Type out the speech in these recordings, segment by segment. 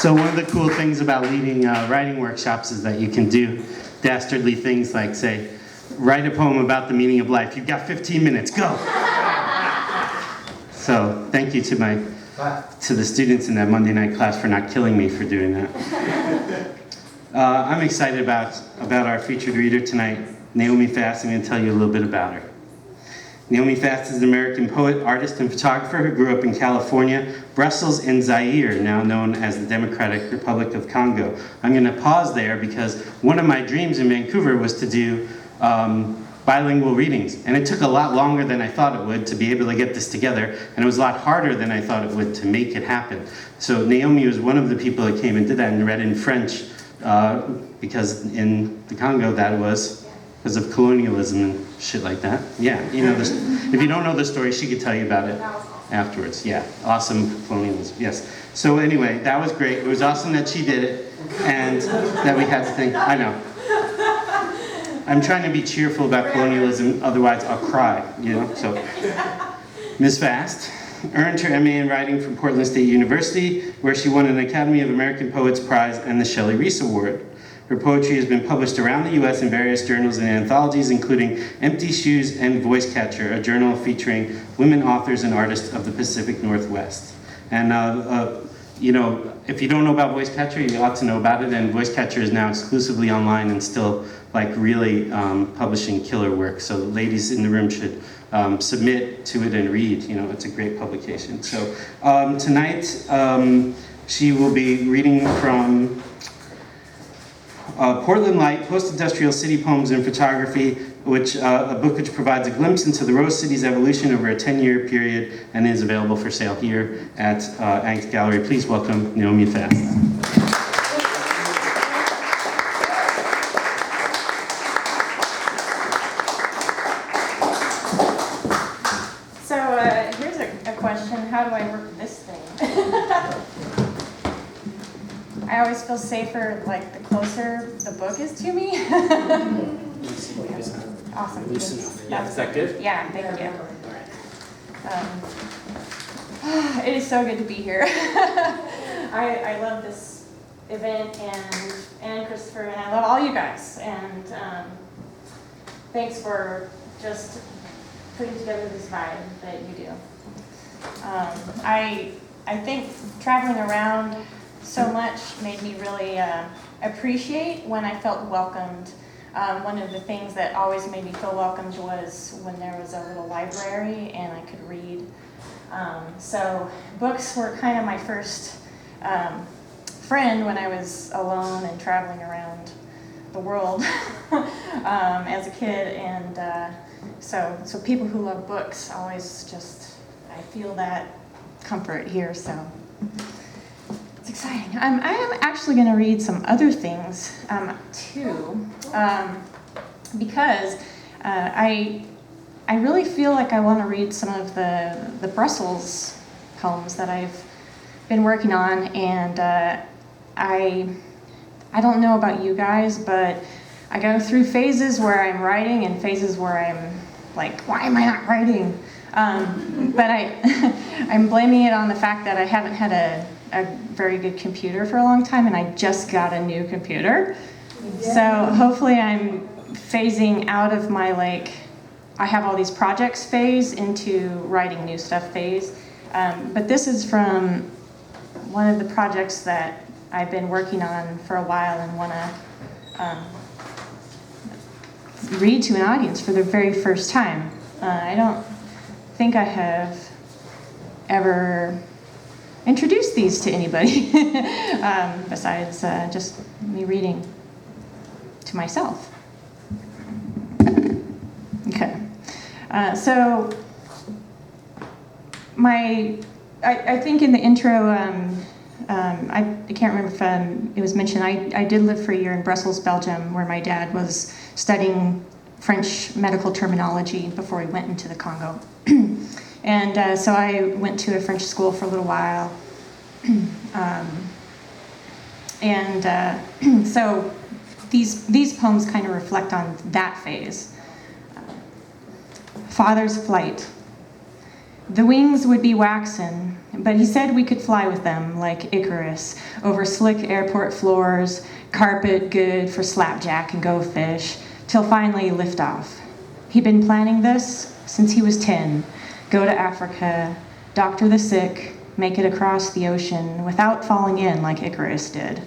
So one of the cool things about leading writing workshops is that you can do dastardly things like, say, write a poem about the meaning of life. You've got 15 minutes, go! So thank you to the students in that Monday night class for not killing me for doing that. I'm excited about our featured reader tonight, Naomi Fast. I'm going to tell you a little bit about her. Naomi Fast is an American poet, artist, and photographer who grew up in California, Brussels, and Zaire, now known as the Democratic Republic of Congo. I'm going to pause there because one of my dreams in Vancouver was to do bilingual readings, and it took a lot longer than I thought it would to be able to get this together, and it was a lot harder than I thought it would to make it happen. So Naomi was one of the people that came and did that and read in French, because in the Congo that was because of colonialism and shit like that. Yeah, you know, if you don't know the story, she could tell you about it afterwards. Yeah, awesome colonialism, yes. So anyway, that was great. It was awesome that she did it, and that we had to think, I know. I'm trying to be cheerful about colonialism, otherwise I'll cry, you know, so. Ms. Fast earned her MA in writing from Portland State University, where she won an Academy of American Poets Prize and the Shelley Reese Award. Her poetry has been published around the US in various journals and anthologies, including Empty Shoes and Voice Catcher, a journal featuring women authors and artists of the Pacific Northwest. And you know, if you don't know about Voice Catcher, you ought to know about it, and Voice Catcher is now exclusively online and still like really publishing killer work. So ladies in the room should submit to it and read. You know, it's a great publication. So tonight she will be reading from Portland Light, Post-Industrial City Poems and Photography, which a book which provides a glimpse into the Rose City's evolution over a 10-year period and is available for sale here at Angst Gallery. Please welcome Naomi Fast. Here's a question. How do I work this thing? I always feel safer, like, the closer the book is to me. Awesome. Yeah, is that good? Yeah, thank you. It is so good to be here. I love this event and Christopher, and I love all you guys. And thanks for just putting together this vibe that you do. I think traveling around so much made me really appreciate when I felt welcomed. One of the things that always made me feel welcomed was when there was a little library and I could read. So books were kind of my first friend when I was alone and traveling around the world as a kid. And so people who love books always just, I feel that comfort here, so. It's exciting. I am actually going to read some other things too, because I really feel like I want to read some of the Brussels poems that I've been working on, and I don't know about you guys, but I go through phases where I'm writing and phases where I'm like, why am I not writing? But I'm blaming it on the fact that I haven't had a very good computer for a long time, and I just got a new computer. So hopefully I'm phasing out of my, like, I have all these projects phase into writing new stuff phase. But this is from one of the projects that I've been working on for a while and want to read to an audience for the very first time. I don't think I have ever introduced these to anybody besides just me reading to myself. Okay, so I think in the intro, I can't remember if it was mentioned, I did live for a year in Brussels, Belgium, where my dad was studying French medical terminology before he went into the Congo. And so I went to a French school for a little while. So these poems kind of reflect on that phase. Father's flight. The wings would be waxen, But he said we could fly with them like Icarus, over slick airport floors, carpet good for slapjack and go fish, till finally lift off. He'd been planning this since he was 10. Go to Africa, doctor the sick, make it across the ocean without falling in like Icarus did.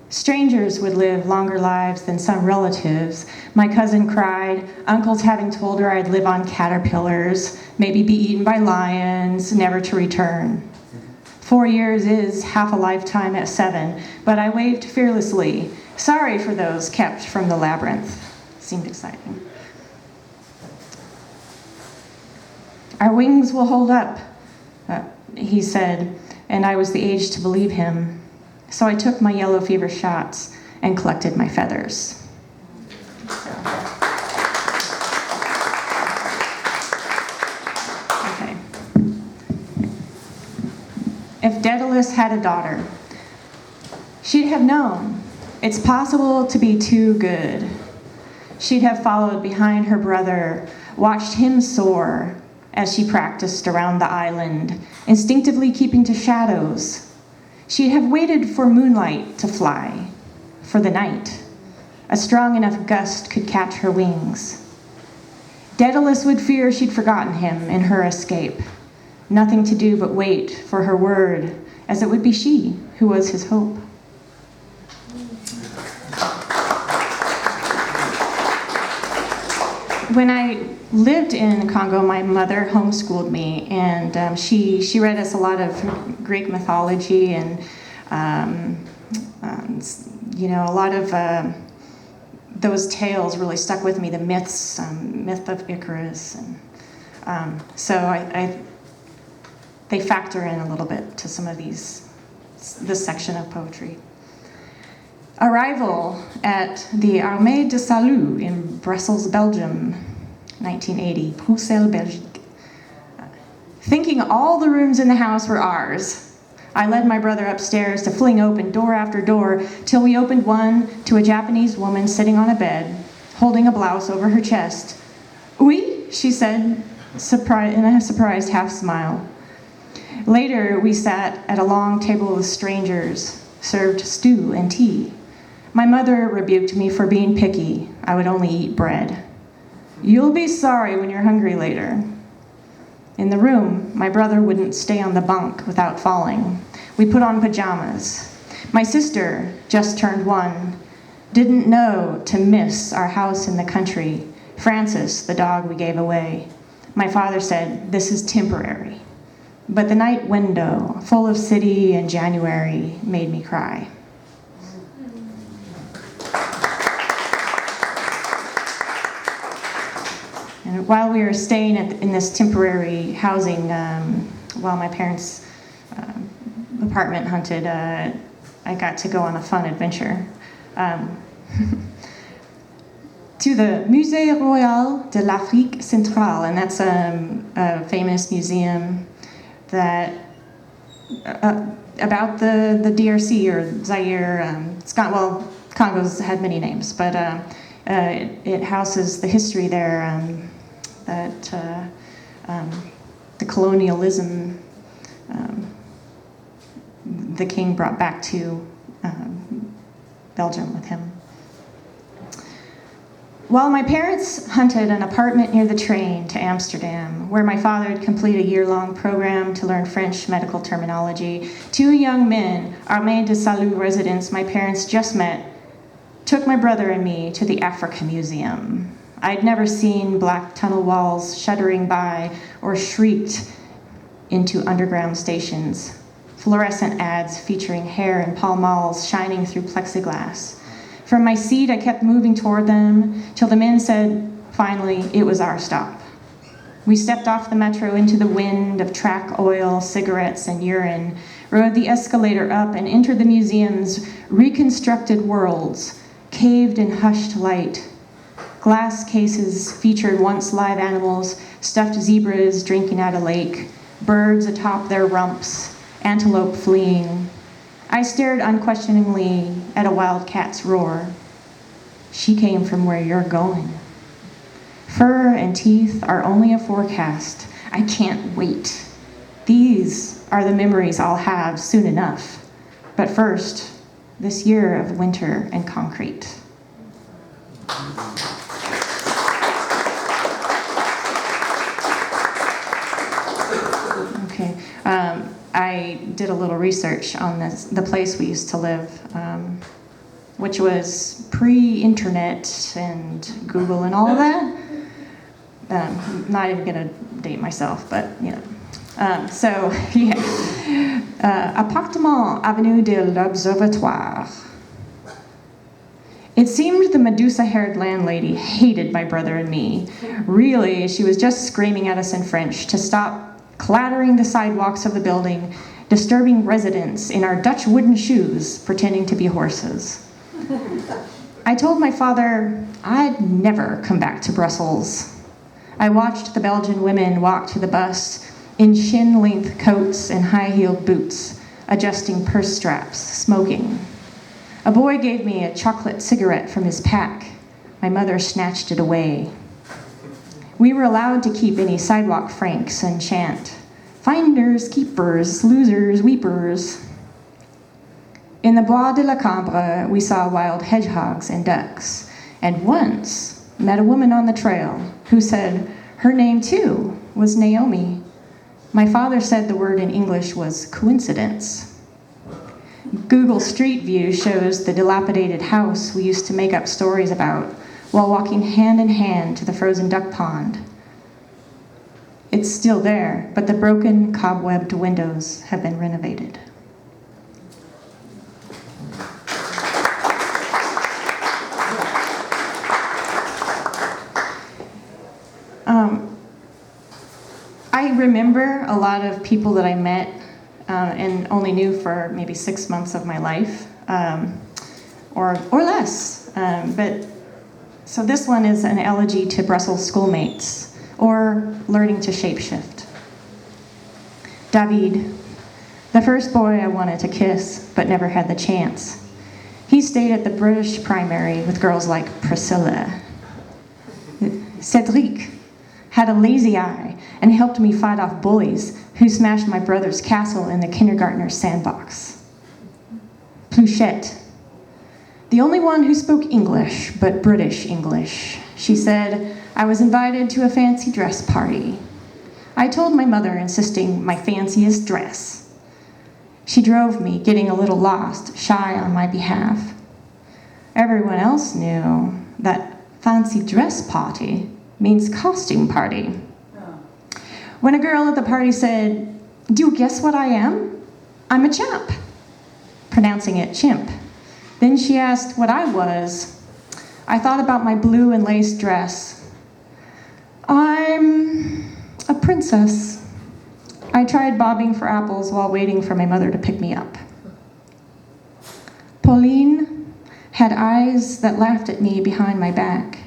Strangers would live longer lives than some relatives. My cousin cried, uncles having told her I'd live on caterpillars, maybe be eaten by lions, never to return. 4 years is half a lifetime at 7, but I waved fearlessly, sorry for those kept from the labyrinth. Seemed exciting. Our wings will hold up, he said, and I was the age to believe him. So I took my yellow fever shots and collected my feathers. Okay. If Daedalus had a daughter, she'd have known it's possible to be too good. She'd have followed behind her brother, watched him soar as she practiced around the island, instinctively keeping to shadows. She'd have waited for moonlight to fly, for the night. A strong enough gust could catch her wings. Daedalus would fear she'd forgotten him in her escape. Nothing to do but wait for her word, as it would be she who was his hope. When I lived in Congo, my mother homeschooled me, and she read us a lot of Greek mythology and a lot of those tales really stuck with me. The myths, myth of Icarus, and so they factor in a little bit to some of this section of poetry. Arrival at the Armée de Salut in Brussels, Belgium, 1980, Bruxelles, Belgique. Thinking all the rooms in the house were ours, I led my brother upstairs to fling open door after door till we opened one to a Japanese woman sitting on a bed, holding a blouse over her chest. Oui, she said, in a surprised half smile. Later, we sat at a long table with strangers, served stew and tea. My mother rebuked me for being picky. I would only eat bread. You'll be sorry when you're hungry later. In the room, my brother wouldn't stay on the bunk without falling. We put on pajamas. My sister, just turned 1, didn't know to miss our house in the country, Francis, the dog we gave away. My father said, this is temporary. But the night window, full of city and January, made me cry. And while we were staying in this temporary housing, while my parents' apartment hunted, I got to go on a fun adventure. To the Musée Royal de l'Afrique Centrale, and that's a famous museum that about the DRC or Zaire. Congo's had many names, but it houses the history there that the colonialism the king brought back to Belgium with him. While my parents hunted an apartment near the train to Amsterdam, where my father had completed a year-long program to learn French medical terminology, 2 young men, Armée de Salut residents my parents just met, took my brother and me to the Africa Museum. I'd never seen black tunnel walls shuddering by or shrieked into underground stations, fluorescent ads featuring hair and Pall Malls shining through plexiglass. From my seat, I kept moving toward them till the men said, finally, it was our stop. We stepped off the metro into the wind of track oil, cigarettes, and urine, rode the escalator up and entered the museum's reconstructed worlds, caved in hushed light. Glass cases featured once live animals, stuffed zebras drinking at a lake, birds atop their rumps, antelope fleeing. I stared unquestioningly at a wildcat's roar. She came from where you're going. Fur and teeth are only a forecast. I can't wait. These are the memories I'll have soon enough. But first, this year of winter and concrete. Okay. I did a little research on the place we used to live, which was pre-internet and Google and all of that. Not even gonna date myself, but you know. Appartement Avenue de l'Observatoire. It seemed the Medusa-haired landlady hated my brother and me. Really, she was just screaming at us in French to stop clattering the sidewalks of the building, disturbing residents in our Dutch wooden shoes, pretending to be horses. I told my father I'd never come back to Brussels. I watched the Belgian women walk to the bus in shin-length coats and high-heeled boots, adjusting purse straps, smoking. A boy gave me a chocolate cigarette from his pack. My mother snatched it away. We were allowed to keep any sidewalk francs and chant, "Finders, keepers, losers, weepers." In the Bois de la Cambre, we saw wild hedgehogs and ducks, and once met a woman on the trail who said her name, too, was Naomi. My father said the word in English was coincidence. Google Street View shows the dilapidated house we used to make up stories about while walking hand in hand to the frozen duck pond. It's still there, but the broken, cobwebbed windows have been renovated. I remember a lot of people that I met and only knew for maybe 6 months of my life, or less. So this one is an elegy to Brussels schoolmates, or learning to shapeshift. David, the first boy I wanted to kiss, but never had the chance. He stayed at the British primary with girls like Priscilla. Cedric had a lazy eye and helped me fight off bullies who smashed my brother's castle in the kindergartner's sandbox. Pluchette, the only one who spoke English, but British English. She said I was invited to a fancy dress party. I told my mother, insisting my fanciest dress. She drove me, getting a little lost, shy on my behalf. Everyone else knew that fancy dress party means costume party. When a girl at the party said, "Do you guess what I am? I'm a chap," pronouncing it chimp. Then she asked what I was. I thought about my blue and lace dress. I'm a princess. I tried bobbing for apples while waiting for my mother to pick me up. Pauline had eyes that laughed at me behind my back.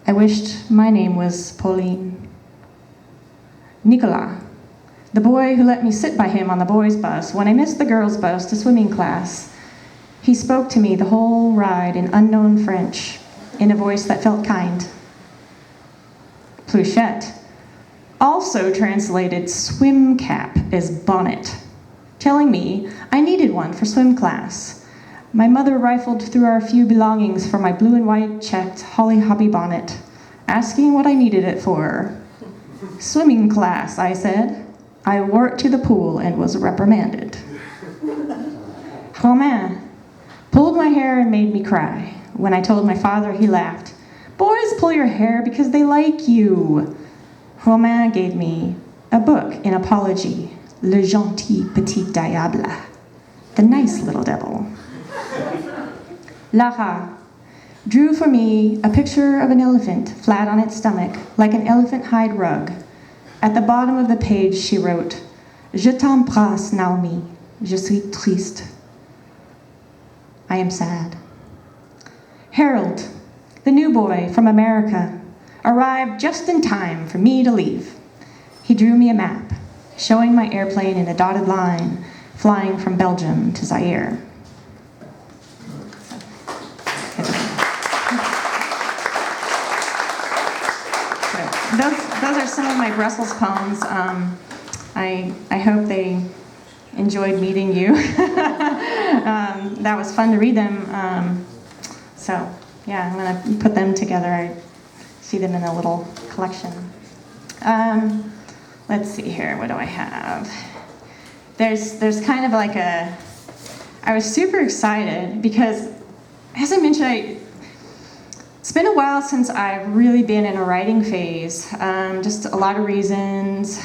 I wished my name was Pauline. Nicolas, the boy who let me sit by him on the boys' bus when I missed the girls' bus to swimming class. He spoke to me the whole ride in unknown French, in a voice that felt kind. Pluchette also translated swim cap as bonnet, telling me I needed one for swim class. My mother rifled through our few belongings for my blue and white checked holly hobby bonnet, asking what I needed it for. Swimming class, I said. I wore it to the pool and was reprimanded. Romain pulled my hair and made me cry. When I told my father, he laughed. Boys pull your hair because they like you. Romain gave me a book in apology, Le Gentil Petit Diable, the nice little devil. Lara drew for me a picture of an elephant flat on its stomach, like an elephant hide rug. At the bottom of the page, she wrote, Je t'embrasse, Naomi. Je suis triste. I am sad. Harold, the new boy from America, arrived just in time for me to leave. He drew me a map, showing my airplane in a dotted line, flying from Belgium to Zaire. Those are some of my Brussels poems. I hope they enjoyed meeting you. That was fun to read them. So yeah, I'm gonna put them together. I see them in a little collection. Let's see here, what do I have? There's kind of like I was super excited because, as I mentioned, it's been a while since I've really been in a writing phase. Just a lot of reasons.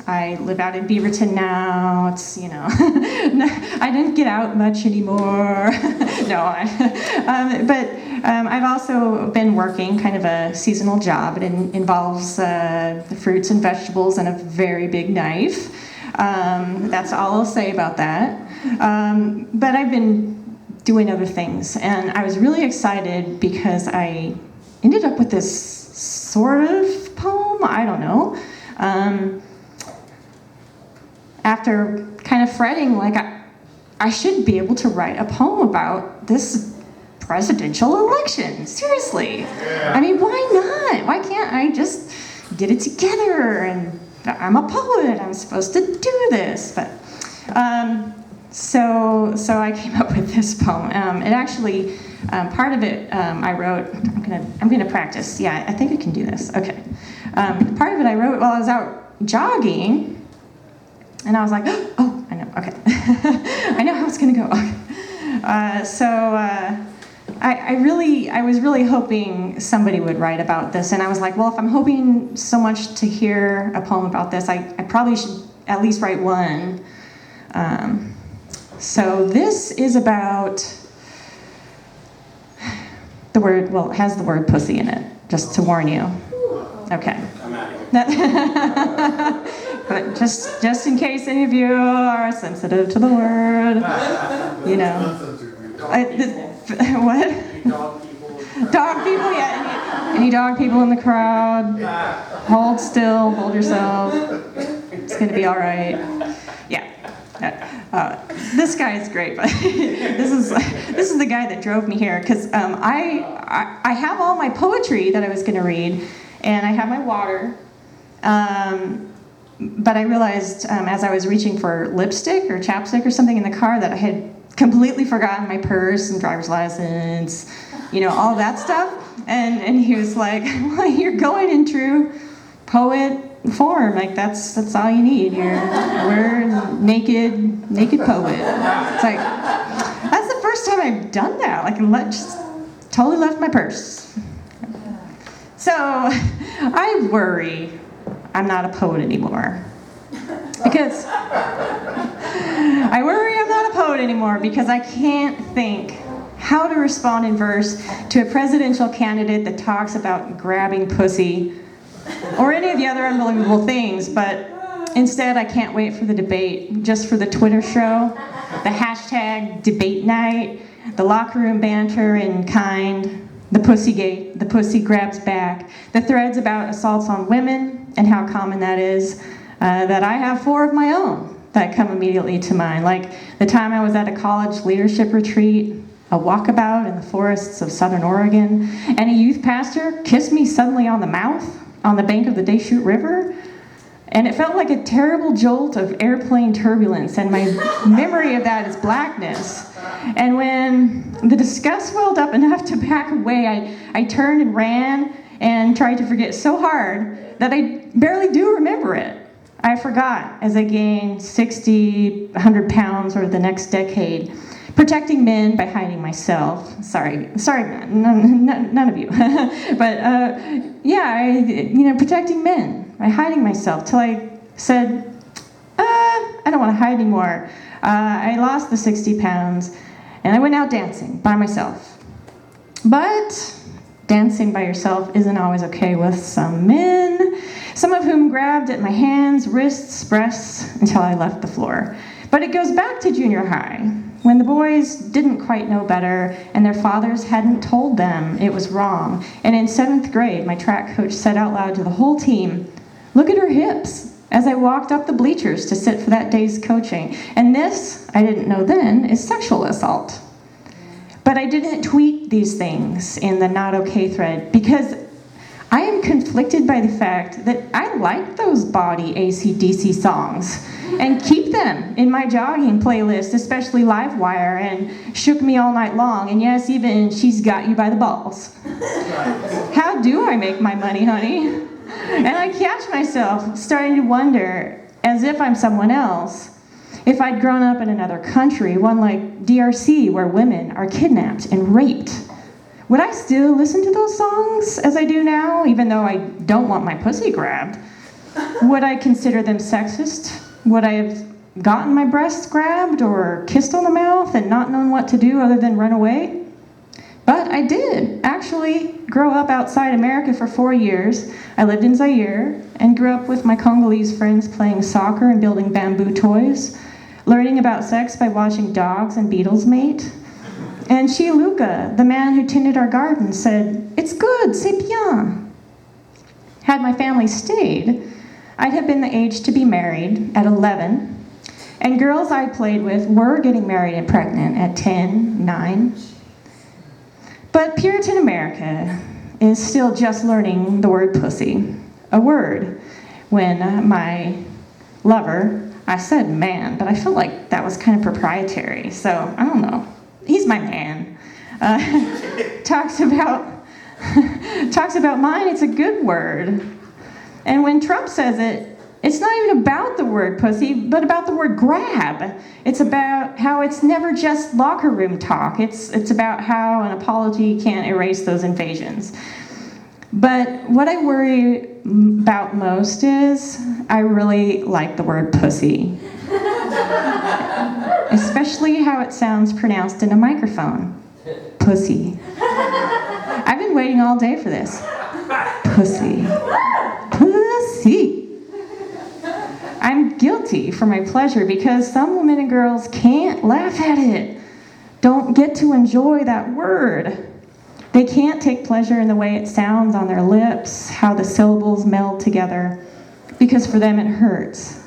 I live out in Beaverton now. It's, I didn't get out much anymore. No, but I've also been working kind of a seasonal job. It involves the fruits and vegetables and a very big knife. That's all I'll say about that. But I've been doing other things, and I was really excited because I ended up with this sort of poem. I don't know. After kind of fretting, like I should be able to write a poem about this presidential election. Seriously. Yeah. I mean, why not? Why can't I just get it together? And I'm a poet. I'm supposed to do this. But so I came up with this poem. It actually, part of it I wrote. I'm gonna practice. Yeah, I think I can do this. Okay. Part of it I wrote while I was out jogging. And I was like, oh, I know, okay. I know how it's gonna go. I was really hoping somebody would write about this. And I was like, well, if I'm hoping so much to hear a poem about this, I probably should at least write one. So this is about the word, well, it has the word pussy in it, just to warn you. Okay. I'm out of here. But just in case any of you are sensitive to the word, what? Dog people, yeah. Any dog people in the crowd? Hold still, hold yourself. It's gonna be all right. Yeah. This guy is great, but this is the guy that drove me here because I have all my poetry that I was gonna read, and I have my water. But I realized as I was reaching for lipstick or chapstick or something in the car that I had completely forgotten my purse and driver's license, all that stuff. And he was like, well, you're going in true poet form. Like, that's all you need. We're naked poet. It's like, that's the first time I've done that. Like, just totally left my purse. So I worry I'm not a poet anymore. Because I worry I'm not a poet anymore because I can't think how to respond in verse to a presidential candidate that talks about grabbing pussy or any of the other unbelievable things, but instead I can't wait for the debate, just for the Twitter show, the hashtag debate night, the locker room banter in kind, the pussygate, the pussy grabs back, the threads about assaults on women, and how common that is, that I have 4 of my own that come immediately to mind. Like the time I was at a college leadership retreat, a walkabout in the forests of Southern Oregon, and a youth pastor kissed me suddenly on the mouth on the bank of the Deschutes River. And it felt like a terrible jolt of airplane turbulence, and my memory of that is blackness. And when the disgust welled up enough to back away, I turned and ran and tried to forget so hard that I barely do remember it. I forgot as I gained 60, 100 pounds over the next decade, protecting men by hiding myself. Sorry, none of you. But protecting men by hiding myself till I said, I don't want to hide anymore. I lost the 60 pounds and I went out dancing by myself. But dancing by yourself isn't always okay with some men, some of whom grabbed at my hands, wrists, breasts until I left the floor. But it goes back to junior high, when the boys didn't quite know better and their fathers hadn't told them it was wrong. And in 7th grade, my track coach said out loud to the whole team, "Look at her hips," as I walked up the bleachers to sit for that day's coaching. And this, I didn't know then, is sexual assault. But I didn't tweet these things in the not okay thread because I am conflicted by the fact that I like those body AC/DC songs and keep them in my jogging playlist, especially Livewire and Shook Me All Night Long, and yes, even She's Got You by the Balls. How do I make my money, honey? And I catch myself starting to wonder, as if I'm someone else, if I'd grown up in another country, one like DRC, where women are kidnapped and raped, would I still listen to those songs as I do now, even though I don't want my pussy grabbed? Would I consider them sexist? Would I have gotten my breasts grabbed or kissed on the mouth and not known what to do other than run away? But I did actually grow up outside America for 4 years. I lived in Zaire and grew up with my Congolese friends playing soccer and building bamboo toys, learning about sex by watching dogs and beetles mate. And Chiluka, the man who tended our garden, said, "It's good, c'est bien." Had my family stayed, I'd have been the age to be married at 11, and girls I played with were getting married and pregnant at 10, 9. But Puritan America is still just learning the word pussy, a word when my lover, I said man, but I felt like that was kind of proprietary, so I don't know. He's my man. Talks about mine, it's a good word. And when Trump says it, it's not even about the word pussy, but about the word grab. It's about how it's never just locker room talk. It's about how an apology can't erase those invasions. But what I worry about most is I really like the word pussy. Especially how it sounds pronounced in a microphone. Pussy. I've been waiting all day for this. Pussy. Pussy. I'm guilty for my pleasure because some women and girls can't laugh at it, don't get to enjoy that word. They can't take pleasure in the way it sounds on their lips, how the syllables meld together, because for them it hurts.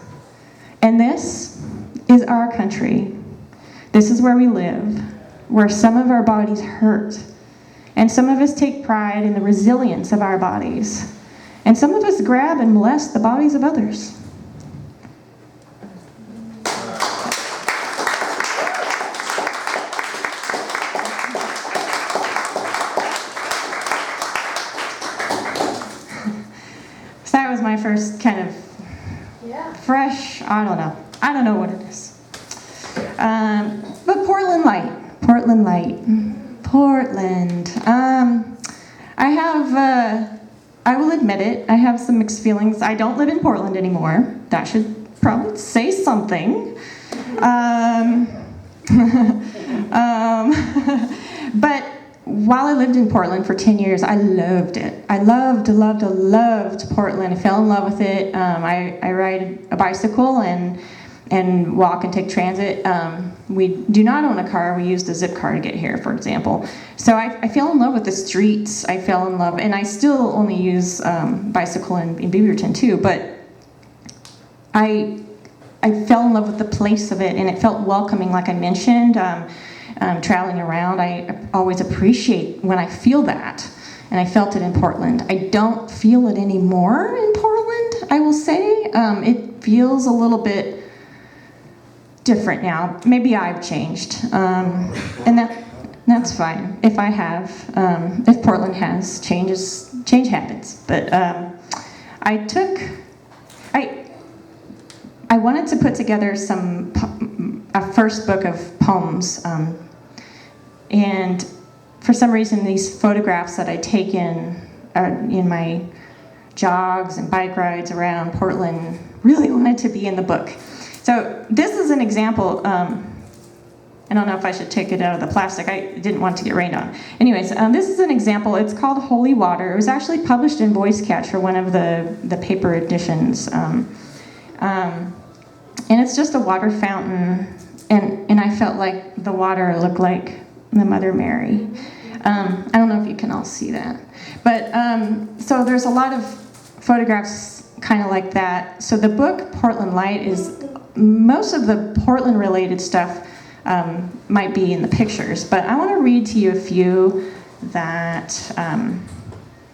And this is our country. This is where we live, where some of our bodies hurt, and some of us take pride in the resilience of our bodies, and some of us grab and molest the bodies of others. So that was my first kind of fresh, I don't know what it is. But Portland Light. I will admit it, I have some mixed feelings. I don't live in Portland anymore. That should probably say something. But while I lived in Portland for 10 years, I loved it. I loved Portland. I fell in love with it. I ride a bicycle and walk and take transit. We do not own a car. We used a zip car to get here, for example. So I fell in love with the streets. I fell in love, and I still only use bicycle in Beaverton too, but I fell in love with the place of it, and it felt welcoming, like I mentioned. Traveling around, I always appreciate when I feel that, and I felt it in Portland. I don't feel it anymore in Portland, I will say. It feels a little bit different now. Maybe I've changed, and that's fine. If I have, if Portland has, change happens. But I wanted to put together a first book of poems, and for some reason these photographs that I take in my jogs and bike rides around Portland really wanted to be in the book. So this is an example. I don't know if I should take it out of the plastic. I didn't want to get rained on. Anyways, this is an example. It's called Holy Water. It was actually published in Voice Catch for one of the paper editions. And it's just a water fountain, and I felt like the water looked like the Mother Mary. I don't know if you can all see that. But so there's a lot of photographs kind of like that. So the book, Portland Light, is most of the Portland-related stuff might be in the pictures, but I want to read to you a few that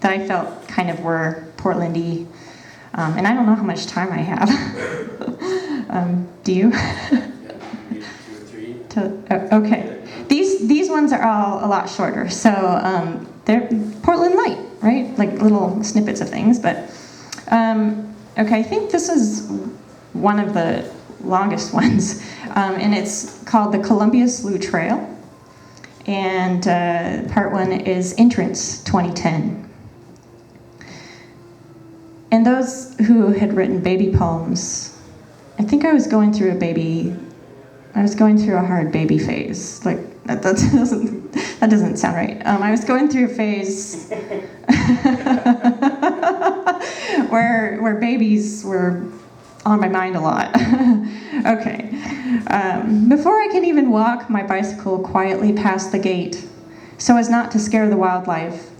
that I felt kind of were Portlandy. And I don't know how much time I have. Do you? Yeah, maybe 2 or 3. Okay. These ones are all a lot shorter. So they're Portland light, right? Like little snippets of things. But okay, I think this is one of the longest ones. And it's called the Columbia Slough Trail. And part 1 is Entrance 2010. And those who had written baby poems, I think I was going through a hard baby phase. Like, that doesn't sound right. I was going through a phase where babies were on my mind a lot. Okay. Before I can even walk my bicycle quietly past the gate, so as not to scare the wildlife,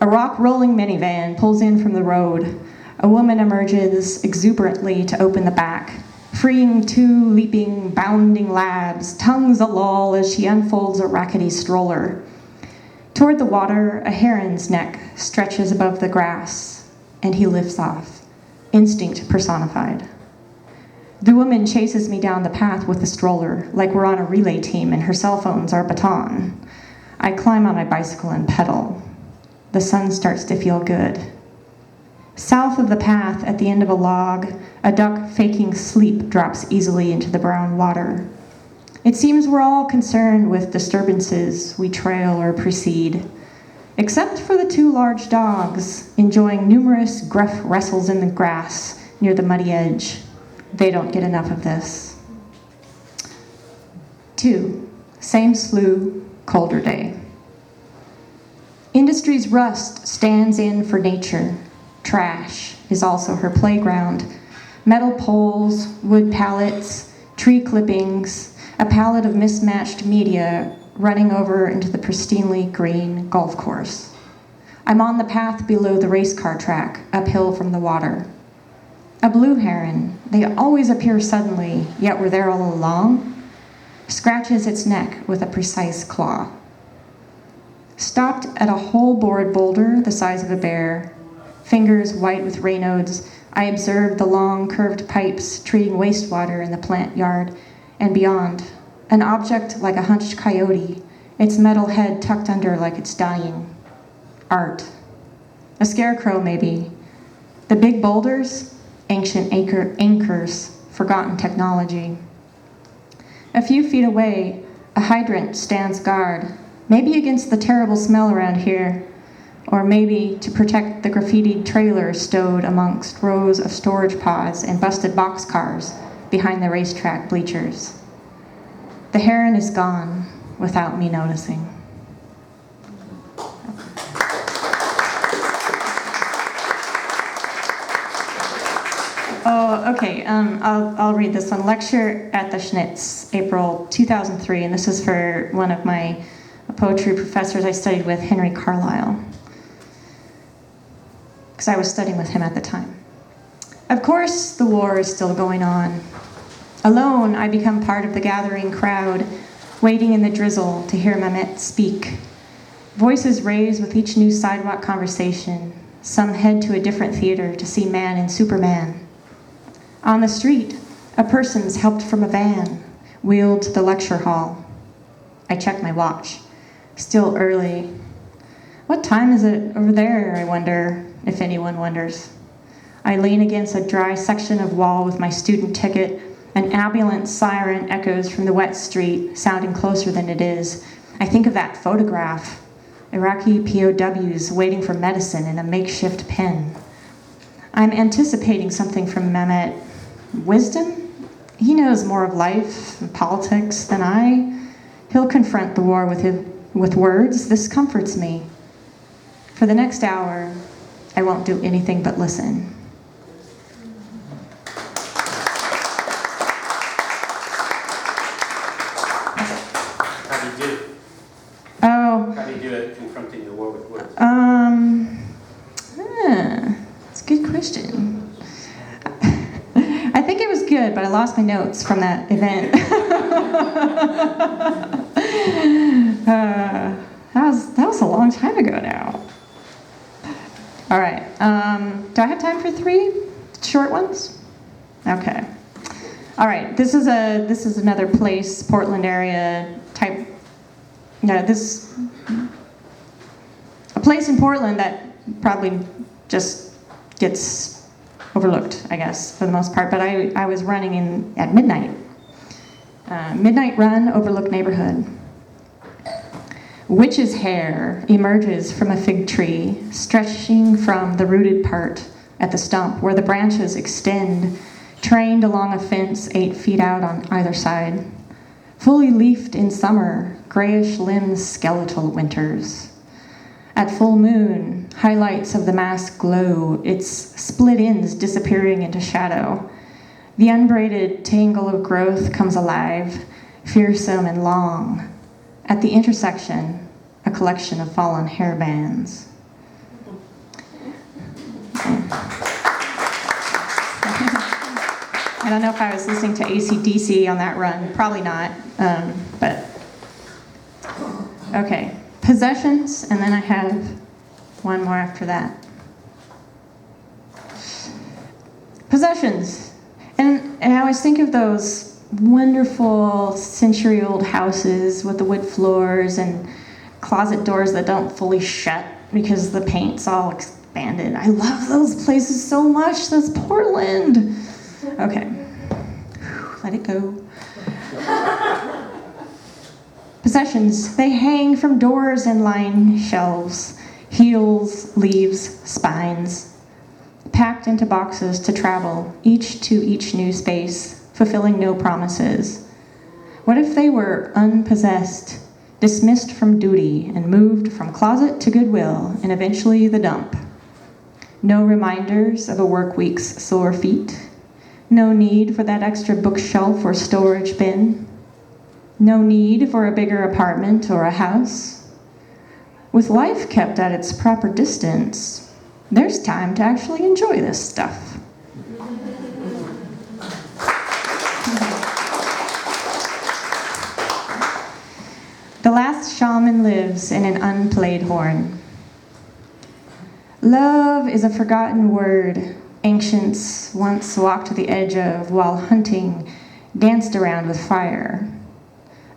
a rock-rolling minivan pulls in from the road. A woman emerges exuberantly to open the back, freeing 2 leaping, bounding labs, tongues a-loll as she unfolds a rackety stroller. Toward the water, a heron's neck stretches above the grass, and he lifts off, instinct personified. The woman chases me down the path with the stroller, like we're on a relay team and her cell phone's our baton. I climb on my bicycle and pedal. The sun starts to feel good. South of the path, at the end of a log, a duck faking sleep drops easily into the brown water. It seems we're all concerned with disturbances we trail or precede, except for the 2 large dogs, enjoying numerous gruff wrestles in the grass near the muddy edge. They don't get enough of this. 2. Same slough, colder day. Industry's rust stands in for nature. Trash is also her playground. Metal poles, wood pallets, tree clippings, a palette of mismatched media running over into the pristinely green golf course. I'm on the path below the race car track, uphill from the water. A blue heron, they always appear suddenly, yet were there all along, scratches its neck with a precise claw. Stopped at a hole-bored boulder the size of a bear, fingers white with Raynaud's, I observed the long, curved pipes treating wastewater in the plant yard and beyond. An object like a hunched coyote, its metal head tucked under like it's dying. Art. A scarecrow, maybe. The big boulders, ancient anchors, forgotten technology. A few feet away, a hydrant stands guard, maybe against the terrible smell around here, or maybe to protect the graffitied trailer stowed amongst rows of storage pods and busted boxcars behind the racetrack bleachers. The heron is gone without me noticing. Oh, okay, I'll read this one. Lecture at the Schnitz, April 2003, and this is for one of my poetry professors I studied with, Henry Carlisle, because I was studying with him at the time. Of course, the war is still going on. Alone, I become part of the gathering crowd, waiting in the drizzle to hear Mehmet speak. Voices raised with each new sidewalk conversation. Some head to a different theater to see Man and Superman. On the street, a person's helped from a van, wheeled to the lecture hall. I check my watch. Still early. What time is it over there, I wonder, if anyone wonders. I lean against a dry section of wall with my student ticket. An ambulance siren echoes from the wet street, sounding closer than it is. I think of that photograph. Iraqi POWs waiting for medicine in a makeshift pen. I'm anticipating something from Mehmet. Wisdom? He knows more of life and politics than I. He'll confront the war with words. This comforts me. For the next hour, I won't do anything but listen. How do you do it? Oh. How do you do it, confronting the war with words? That's a good question. I think it was good, but I lost my notes from that event. That was a long time ago now. All right. Do I have time for 3 short ones? Okay. All right. This is another place, Portland area type. No, a place in Portland that probably just gets overlooked, I guess, for the most part. But I was running at midnight. Midnight run, overlooked neighborhood. Witch's hair emerges from a fig tree, stretching from the rooted part at the stump where the branches extend, trained along a fence 8 feet out on either side. Fully leafed in summer, grayish limbs skeletal winters. At full moon, highlights of the mask glow, its split ends disappearing into shadow. The unbraided tangle of growth comes alive, fearsome and long. At the intersection, a collection of fallen hair bands. I don't know if I was listening to AC/DC on that run. Probably not, but okay. Possessions, and then I have one more after that. Possessions. And I always think of those wonderful century-old houses with the wood floors and closet doors that don't fully shut because the paint's all expanded. I love those places so much. That's Portland. Okay. Let it go. Possessions. They hang from doors and line shelves. Heels, leaves, spines. Packed into boxes to travel, each to each new space, fulfilling no promises. What if they were unpossessed, dismissed from duty, and moved from closet to Goodwill, and eventually the dump? No reminders of a work week's sore feet. No need for that extra bookshelf or storage bin. No need for a bigger apartment or a house. With life kept at its proper distance, there's time to actually enjoy this stuff. The last shaman lives in an unplayed horn. Love is a forgotten word ancients once walked to the edge of while hunting, danced around with fire.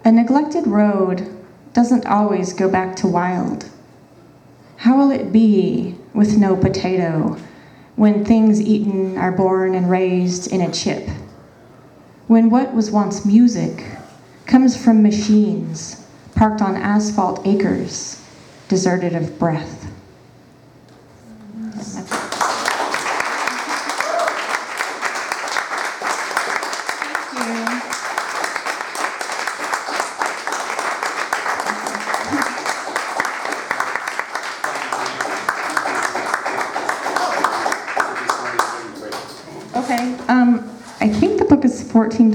A neglected road doesn't always go back to wild. How will it be with no potato when things eaten are born and raised in a chip? When what was once music comes from machines parked on asphalt acres, deserted of breath. Okay, I think the book is $14.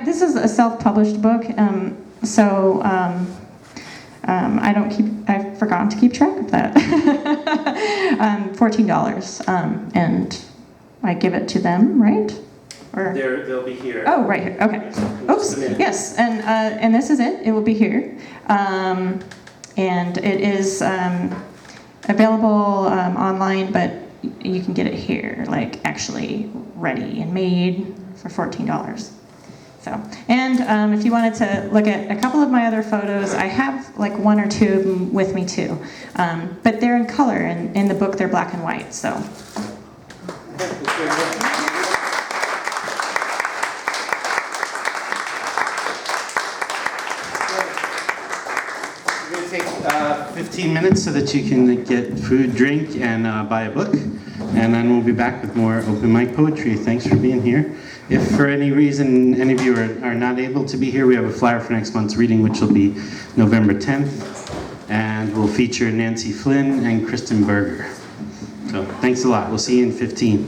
This is a self-published book, so I've forgotten to keep track of that. $14, and I give it to them, right? Or They'll be here. oh, right here. Okay. Oops. Yes, and this is it. It will be here, and it is available online, but you can get it here, like actually ready and made for $14. So, and if you wanted to look at a couple of my other photos, I have like 1 or 2 of them with me too, but they're in color, and in the book they're black and white. So. We're going to take 15 minutes so that you can get food, drink, and buy a book. And then we'll be back with more open mic poetry. Thanks for being here. If for any reason any of you are not able to be here, we have a flyer for next month's reading, which will be November 10th. And we'll feature Nancy Flynn and Kristen Berger. So thanks a lot. We'll see you in 15.